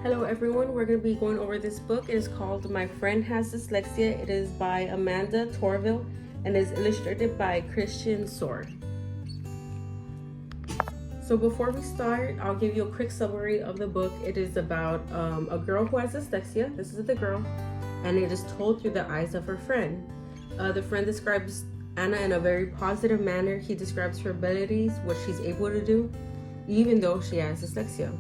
Hello everyone, we're going to be going over this book. It is called My Friend Has Dyslexia. It is by Amanda Torville and is illustrated by Christian Sword. So before we start, I'll give you a quick summary of the book. It is about a girl who has dyslexia. This is the girl, and it is told through the eyes of her friend. The friend describes Anna in a very positive manner. He describes her abilities, what she's able to do, even though she has dyslexia.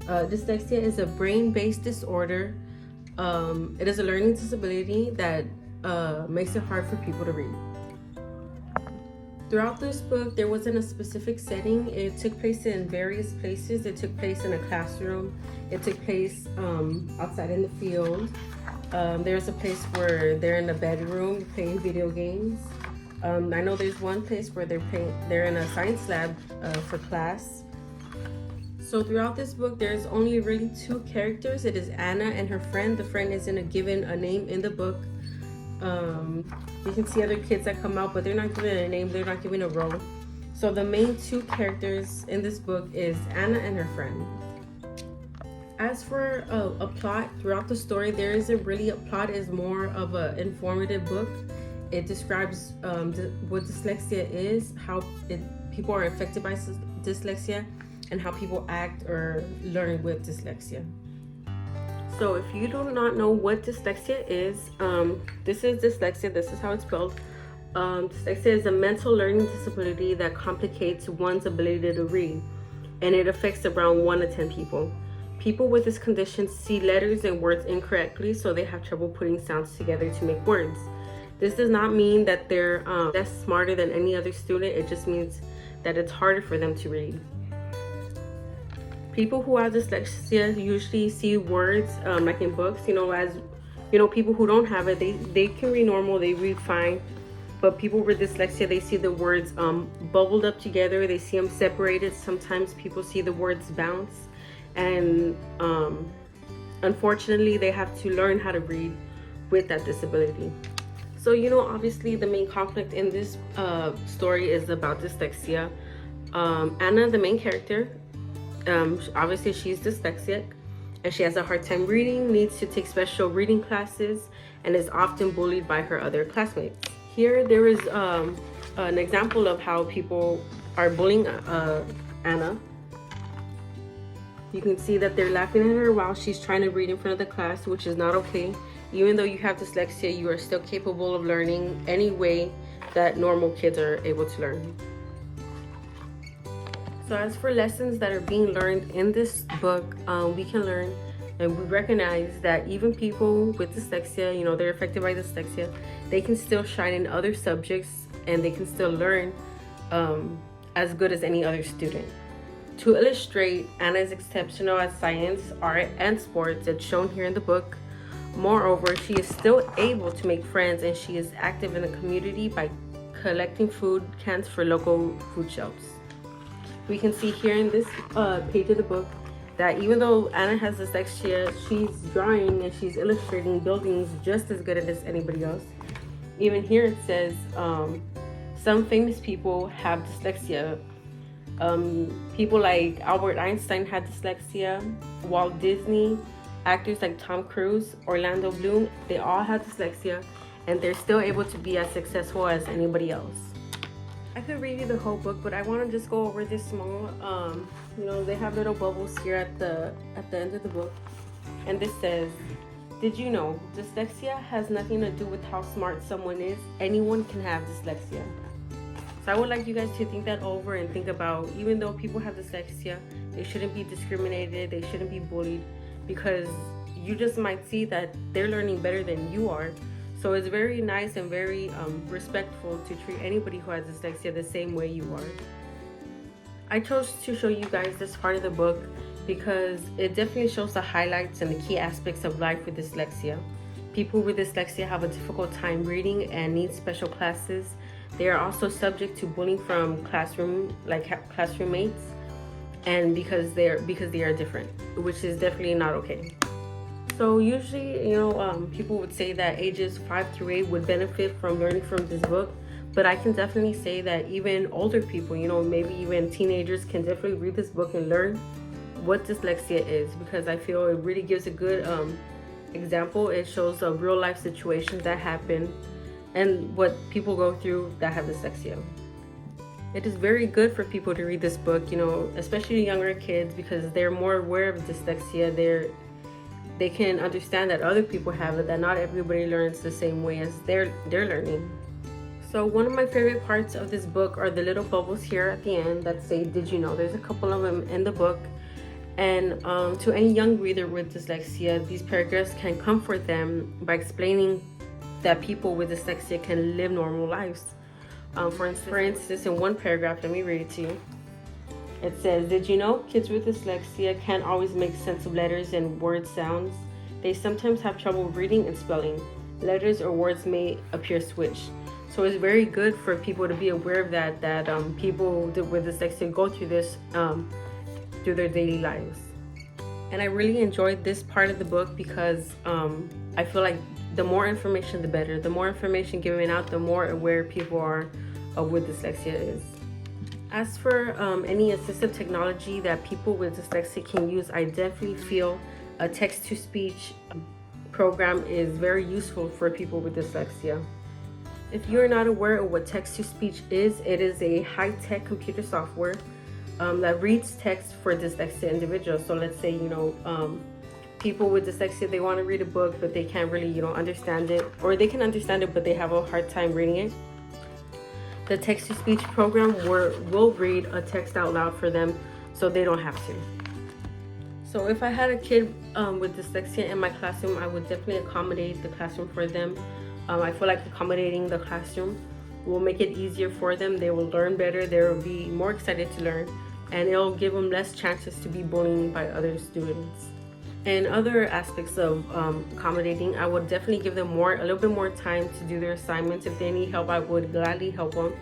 Dyslexia is a brain-based disorder. It is a learning disability that makes it hard for people to read. Throughout this book, there wasn't a specific setting. It took place in various places. It took place in a classroom. It took place outside in the field. There's a place where they're in a bedroom playing video games. I know there's one place where they're in a science lab for class. So throughout this book, there's only really two characters. It is Anna and her friend. The friend isn't given a name in the book. You can see other kids that come out, but they're not given a name. They're not given a role. So the main two characters in this book is Anna and her friend. As for a plot throughout the story, there isn't really a plot. It's more of an informative book. It describes what dyslexia is, how people are affected by dyslexia, and how people act or learn with dyslexia. So if you do not know what dyslexia is, this is dyslexia. This is how it's spelled. Dyslexia is a mental learning disability that complicates one's ability to read, and it affects around 1 to 10 people. People with this condition see letters and words incorrectly, so they have trouble putting sounds together to make words. This does not mean that they're less smarter than any other student. It just means that it's harder for them to read. People who have dyslexia usually see words like in books, as people who don't have it, they can read normal, they read fine. But people with dyslexia, they see the words bubbled up together, they see them separated. Sometimes people see the words bounce, and unfortunately they have to learn how to read with that disability. So obviously the main conflict in this story is about dyslexia. Anna, the main character, obviously she's dyslexic and she has a hard time reading, needs to take special reading classes, and is often bullied by her other classmates. Here there is an example of how people are bullying Anna. You can see that they're laughing at her while she's trying to read in front of the class, which is not okay. Even though you have dyslexia, you are still capable of learning any way that normal kids are able to learn. So as for lessons that are being learned in this book, we can learn and we recognize that even people with dyslexia, they're affected by dyslexia, they can still shine in other subjects and they can still learn as good as any other student. To illustrate, Anna is exceptional at science, art, and sports as shown here in the book. Moreover, she is still able to make friends, and she is active in the community by collecting food cans for local food shelves. We can see here in this page of the book that even though Anna has dyslexia, she's drawing and she's illustrating buildings just as good as anybody else. Even here it says some famous people have dyslexia. People like Albert Einstein had dyslexia, Walt Disney, actors like Tom Cruise, Orlando Bloom, they all have dyslexia, and they're still able to be as successful as anybody else. I could read you the whole book, but I want to just go over this small. They have little bubbles here at the end of the book, and this says, "Did you know dyslexia has nothing to do with how smart someone is? Anyone can have dyslexia." So I would like you guys to think that over and think about, even though people have dyslexia, they shouldn't be discriminated, they shouldn't be bullied, because you just might see that they're learning better than you are. So it's very nice and very respectful to treat anybody who has dyslexia the same way you are. I chose to show you guys this part of the book because it definitely shows the highlights and the key aspects of life with dyslexia. People with dyslexia have a difficult time reading and need special classes. They are also subject to bullying from classroom mates, and because they are different, which is definitely not okay. So usually, people would say that ages 5 through 8 would benefit from learning from this book, but I can definitely say that even older people, maybe even teenagers, can definitely read this book and learn. what dyslexia is, because I feel it really gives a good example. It shows real life situations that happen and what people go through that have dyslexia. It is very good for people to read this book, especially younger kids, because they're more aware of dyslexia. They can understand that other people have it, that not everybody learns the same way as they're learning. So one of my favorite parts of this book are the little bubbles here at the end that say, "Did you know?" There's a couple of them in the book. And to any young reader with dyslexia, these paragraphs can comfort them by explaining that people with dyslexia can live normal lives. For instance, in one paragraph, let me read it to you. It says, "Did you know kids with dyslexia can't always make sense of letters and word sounds? They sometimes have trouble reading and spelling. Letters or words may appear switched." So it's very good for people to be aware of that people with dyslexia go through this through their daily lives. And I really enjoyed this part of the book because I feel like the more information, the better. The more information given out, the more aware people are of what dyslexia is. As for any assistive technology that people with dyslexia can use, I definitely feel a text-to-speech program is very useful for people with dyslexia. If you're not aware of what text-to-speech is, it is a high-tech computer software that reads text for dyslexia individuals. So let's say, people with dyslexia, they want to read a book, but they can't really, understand it, or they can understand it, but they have a hard time reading it. The text-to-speech program will read a text out loud for them, so they don't have to. So if I had a kid with dyslexia in my classroom, I would definitely accommodate the classroom for them. I feel like accommodating the classroom will make it easier for them. They will learn better. They will be more excited to learn, and it'll give them less chances to be bullied by other students. And other aspects of accommodating, I would definitely give them a little bit more time to do their assignments. If they need help, I would gladly help them.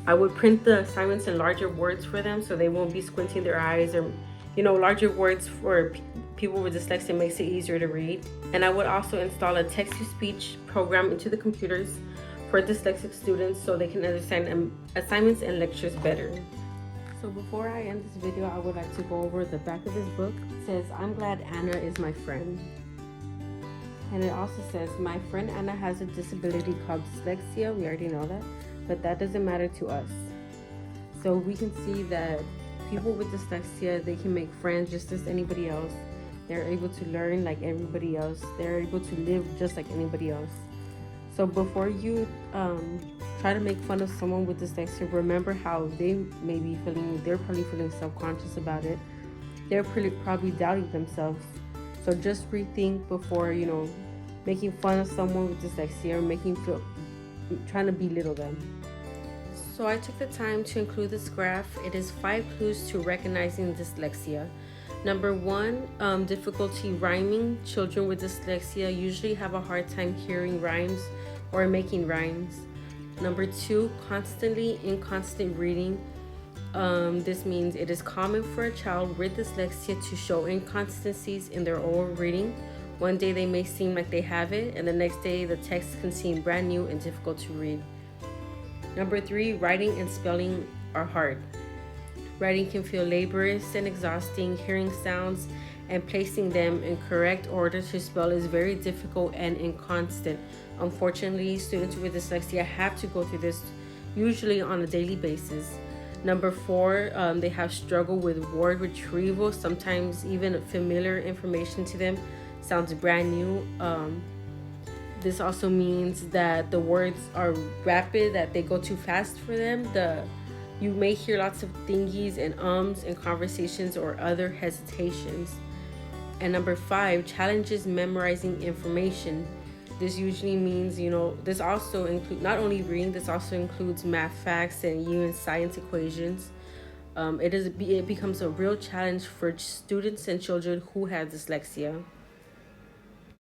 I would print the assignments in larger words for them, so they won't be squinting their eyes, or larger words for people with dyslexia makes it easier to read. And I would also install a text-to-speech program into the computers for dyslexic students so they can understand assignments and lectures better. So before I end this video, I would like to go over the back of this book. It says, "I'm glad Anna is my friend." And it also says, "My friend Anna has a disability called dyslexia." We already know that, but that doesn't matter to us. So we can see that people with dyslexia, they can make friends just as anybody else. They're able to learn like everybody else. They're able to live just like anybody else. So before you try to make fun of someone with dyslexia, remember how they may be feeling. They're probably feeling self-conscious about it. They're probably doubting themselves. So just rethink before, making fun of someone with dyslexia or trying to belittle them. So I took the time to include this graph. It is 5 clues to recognizing dyslexia. Number 1, difficulty rhyming. Children with dyslexia usually have a hard time hearing rhymes or making rhymes. Number 2, constantly inconstant reading. This means it is common for a child with dyslexia to show inconsistencies in their oral reading. One day they may seem like they have it, and the next day the text can seem brand new and difficult to read. Number 3, writing and spelling are hard. Writing can feel laborious and exhausting. Hearing sounds and placing them in correct order to spell is very difficult and inconstant. Unfortunately, students with dyslexia have to go through this usually on a daily basis. Number 4, they have struggle with word retrieval. Sometimes even familiar information to them sounds brand new. This also means that the words are rapid, that they go too fast for them. You may hear lots of thingies and ums in conversations or other hesitations. And number 5, challenges memorizing information. This usually means, this also includes not only reading, this also includes math facts and even science equations. It becomes a real challenge for students and children who have dyslexia.